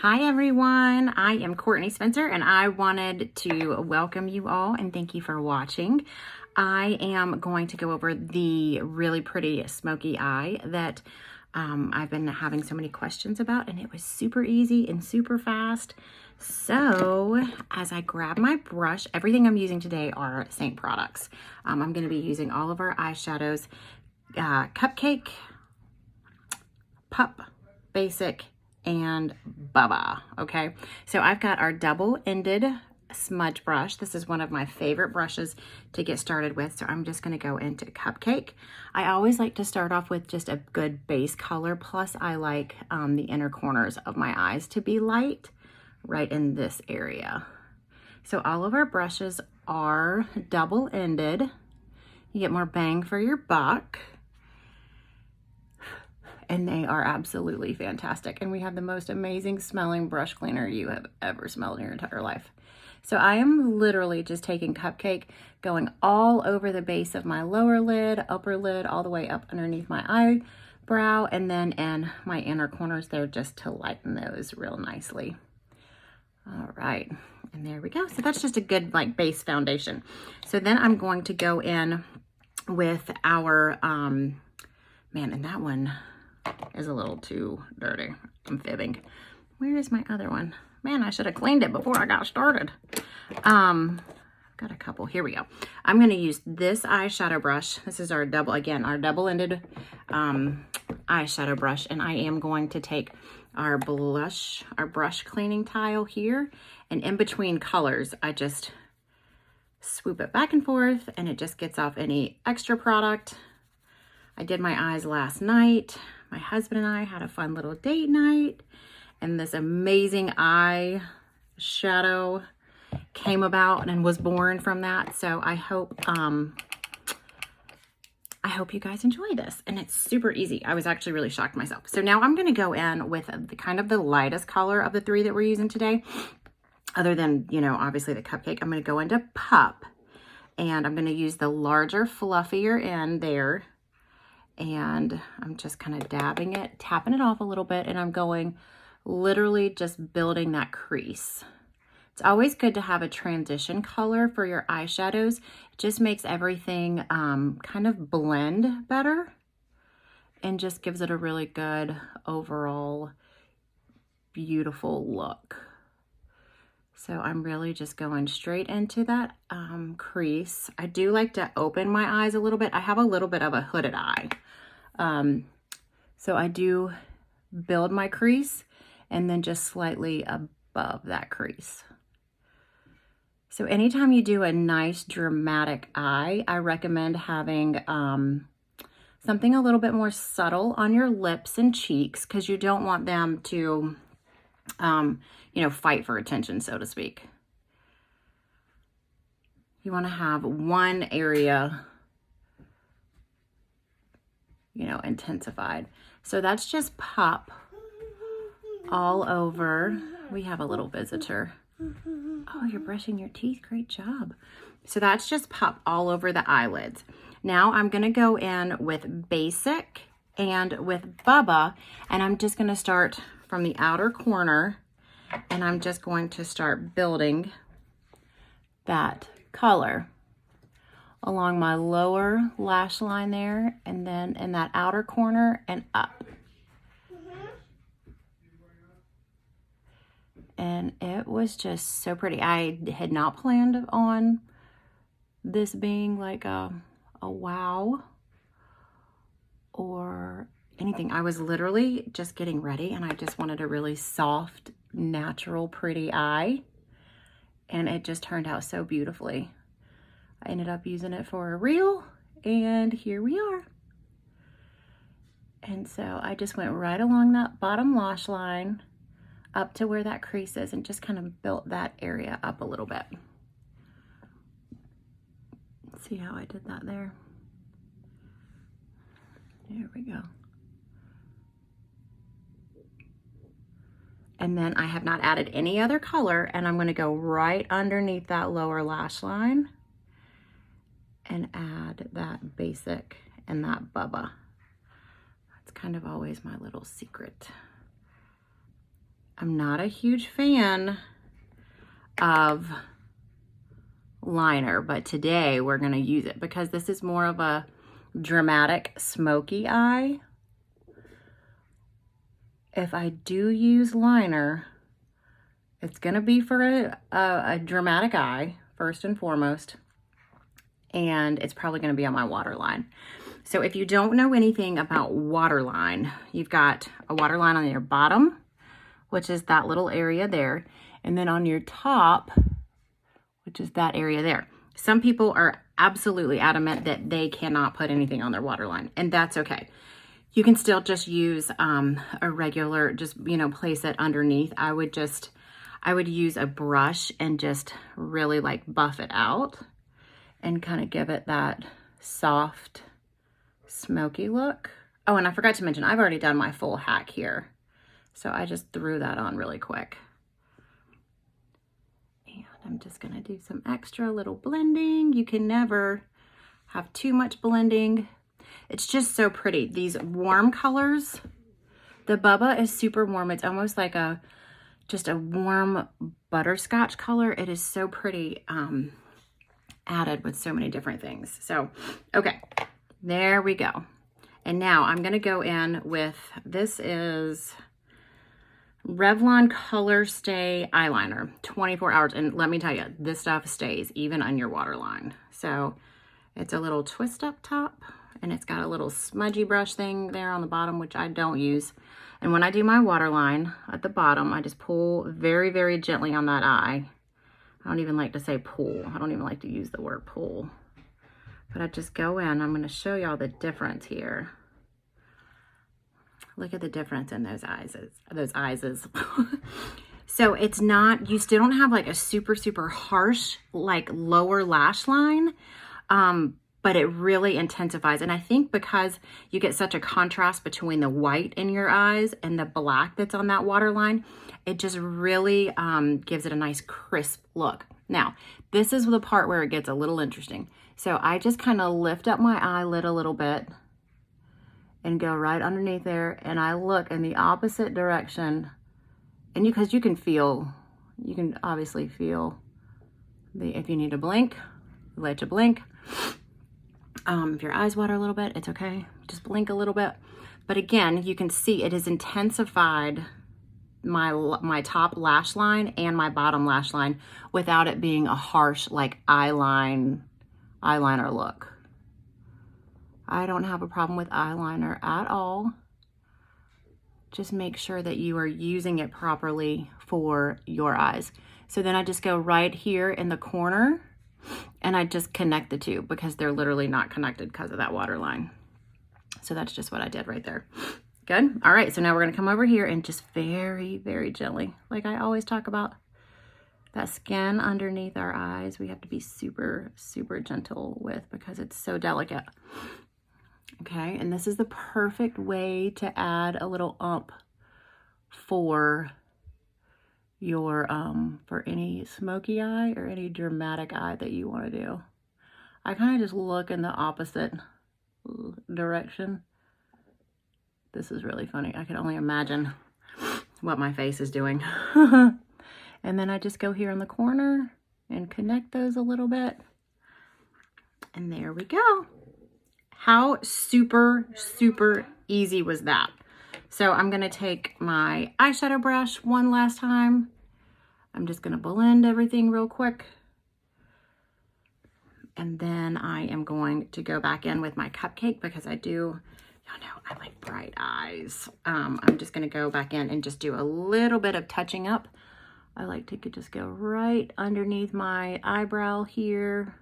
Hi everyone, I am Courtney Spencer and I wanted to welcome you all and thank you for watching. I am going to go over the really pretty smoky eye that I've been having so many questions about, and it was super easy and super fast. So as I grab my brush, everything I'm using today are SEINT products. I'm going to be using all of our eyeshadows, Cupcake, Pup, Basic, and Bubba. Okay, so I've got our double-ended smudge brush. This is one of my favorite brushes to get started with, so I'm just going to go into Cupcake. I always like to start off with just a good base color, plus I like the inner corners of my eyes to be light right in this area. So all of our brushes are double-ended. You get more bang for your buck. And they are absolutely fantastic. And we have the most amazing smelling brush cleaner you have ever smelled in your entire life. So I am literally just taking Cupcake, going all over the base of my lower lid, upper lid, all the way up underneath my eyebrow, and then in my inner corners there just to lighten those real nicely. All right, and there we go. So that's just a good like base foundation. So then I'm going to go in with our, man, and that one is a little too dirty. I'm fibbing. Where is my other one? Man, I should have cleaned it before I got started. I've got a couple. Here we go. I'm going to use this eyeshadow brush. This is our double-ended eyeshadow brush, and I am going to take our brush cleaning tile here, and in between colors, I just swoop it back and forth, and it just gets off any extra product. I did my eyes last night. My husband and I had a fun little date night, and this amazing eye shadow came about and was born from that. So I hope you guys enjoy this, and it's super easy. I was actually really shocked myself. So now I'm going to go in with the kind of the lightest color of the three that we're using today, other than, you know, obviously the Cupcake. I'm going to go into Pup, and I'm going to use the larger, fluffier end there. And I'm just kind of dabbing it, tapping it off a little bit, and I'm going literally just building that crease. It's always good to have a transition color for your eyeshadows. It just makes everything kind of blend better and just gives it a really good overall beautiful look. So I'm really just going straight into that crease. I do like to open my eyes a little bit. I have a little bit of a hooded eye. So I do build my crease and then just slightly above that crease. So anytime you do a nice dramatic eye, I recommend having something a little bit more subtle on your lips and cheeks, because you don't want them to you know, fight for attention, so to speak. You want to have one area, you know, intensified. So that's just Pup all over. We have a little visitor. Oh, you're brushing your teeth. Great job. So that's just Pup all over the eyelids. Now I'm going to go in with Basic and with Bubba, and I'm just going to start from the outer corner, and I'm just going to start building that color along my lower lash line there, and then in that outer corner and up. And it was just so pretty. I had not planned on this being like a wow or anything. I was literally just getting ready, and I just wanted a really soft, natural, pretty eye, and it just turned out so beautifully. I ended up using it for a reel, and here we are. And so I just went right along that bottom lash line up to where that crease is and just kind of built that area up a little bit. See how I did that there? There we go. And then I have not added any other color, and I'm going to go right underneath that lower lash line and add that Basic and that Bubba. That's kind of always my little secret. I'm not a huge fan of liner, but today we're going to use it because this is more of a dramatic smoky eye. If I do use liner, it's going to be for a dramatic eye, first and foremost, and it's probably going to be on my waterline. So if you don't know anything about waterline, you've got a waterline on your bottom, which is that little area there, and then on your top, which is that area there. Some people are absolutely adamant that they cannot put anything on their waterline, and that's okay. You can still just use a regular, just, you know, place it underneath. I would use a brush and just really like buff it out and kind of give it that soft, smoky look. Oh, and I forgot to mention, I've already done my full hack here. So I just threw that on really quick. And I'm just gonna do some extra little blending. You can never have too much blending. It's just so pretty. These warm colors, the Bubba is super warm. It's almost like just a warm butterscotch color. It is so pretty, added with so many different things. So, okay, there we go. And now I'm gonna go in with, this is Revlon Color Stay Eyeliner, 24 hours. And let me tell you, this stuff stays even on your waterline. So it's a little twist up top, and it's got a little smudgy brush thing there on the bottom, which I don't use. And when I do my waterline at the bottom, I just pull very, very gently on that eye. I don't even like to say pull. I don't even like to use the word pull. But I just go in. I'm going to show y'all the difference here. Look at the difference in those eyes. Those eyes. So it's not, you still don't have like a super, super harsh, like lower lash line. But it really intensifies. And I think because you get such a contrast between the white in your eyes and the black that's on that waterline, it just really gives it a nice crisp look. Now, this is the part where it gets a little interesting. So I just kind of lift up my eyelid a little bit and go right underneath there, and I look in the opposite direction. And because you can obviously feel if you need to blink, let you blink. If your eyes water a little bit, it's okay. Just blink a little bit. But again, you can see it has intensified my top lash line and my bottom lash line without it being a harsh like eyeliner look. I don't have a problem with eyeliner at all. Just make sure that you are using it properly for your eyes. So then I just go right here in the corner and I just connect the two because they're literally not connected because of that waterline. So that's just what I did right there. Good. All right. So now we're going to come over here and just very, very gently, like I always talk about, that skin underneath our eyes, we have to be super, super gentle with because it's so delicate. Okay. And this is the perfect way to add a little ump for your, for any smoky eye or any dramatic eye that you want to do. I kind of just look in the opposite direction. This is really funny. I can only imagine what my face is doing. And then I just go here in the corner and connect those a little bit. And there we go. How super, super easy was that? So I'm going to take my eyeshadow brush one last time. I'm just going to blend everything real quick. And then I am going to go back in with my cupcake because I do, y'all know, I like bright eyes. I'm just going to go back in and just do a little bit of touching up. I like to just go right underneath my eyebrow here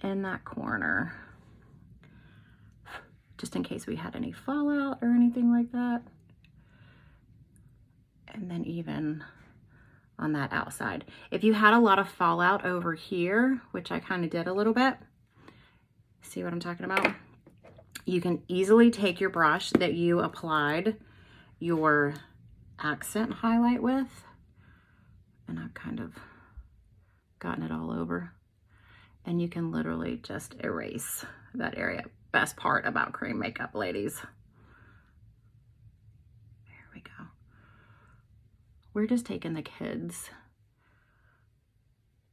in that corner, just in case we had any fallout or anything like that. And then even on that outside. If you had a lot of fallout over here, which I kind of did a little bit, see what I'm talking about? You can easily take your brush that you applied your accent highlight with, and I've kind of gotten it all over, and you can literally just erase that area. Best part about cream makeup, ladies. There we go. we're just taking the kids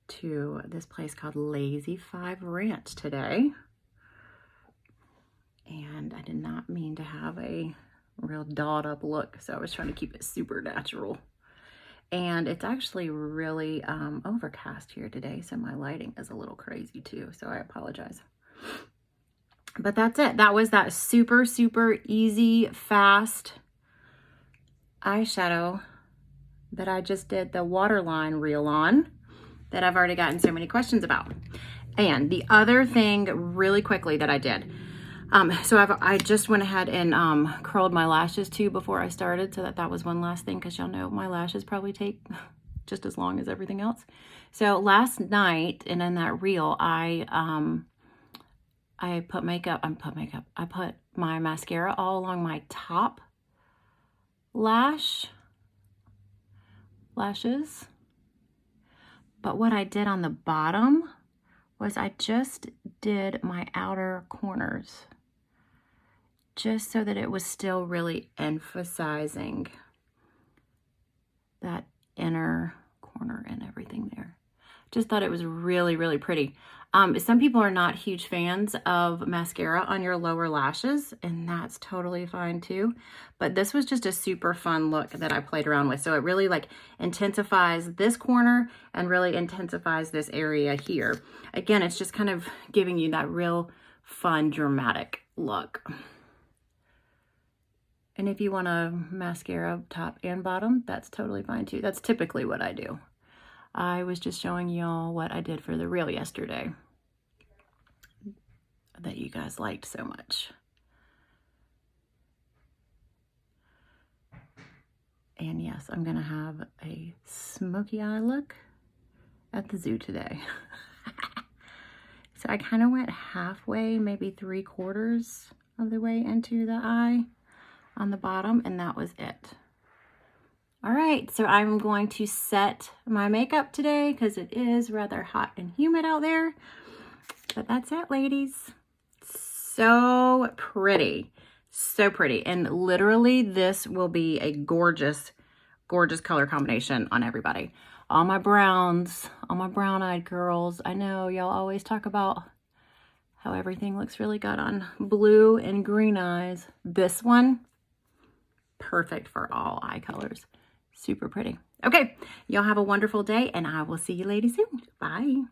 to this place called Lazy 5 Ranch today. And I did not mean to have a real dolled up look, so I was trying to keep it super natural. And it's actually really overcast here today, so my lighting is a little crazy too, so I apologize. But that's it. That was that super, super easy, fast eyeshadow that I just did the waterline reel on that I've already gotten so many questions about. And the other thing really quickly that I did, I just went ahead and curled my lashes too before I started, so that was one last thing, because y'all know my lashes probably take just as long as everything else. So last night, and in that reel, I put my mascara all along my top lashes. But what I did on the bottom was I just did my outer corners, just so that it was still really emphasizing that inner corner and everything there. Just thought it was really, really pretty. Some people are not huge fans of mascara on your lower lashes, and that's totally fine too. But this was just a super fun look that I played around with. So it really like intensifies this corner and really intensifies this area here. Again, it's just kind of giving you that real fun, dramatic look. And if you want a mascara top and bottom, that's totally fine too. That's typically what I do. I was just showing y'all what I did for the reel yesterday that you guys liked so much. And yes, I'm gonna have a smoky eye look at the zoo today. So I kind of went halfway, maybe 3/4 of the way into the eye on the bottom, and that was it. All right, so I'm going to set my makeup today because it is rather hot and humid out there. But that's it, ladies. So pretty. So pretty. And literally, this will be a gorgeous, gorgeous color combination on everybody. All my browns, all my brown-eyed girls. I know y'all always talk about how everything looks really good on blue and green eyes. This one, perfect for all eye colors. Super pretty. Okay, y'all have a wonderful day, and I will see you ladies soon. Bye.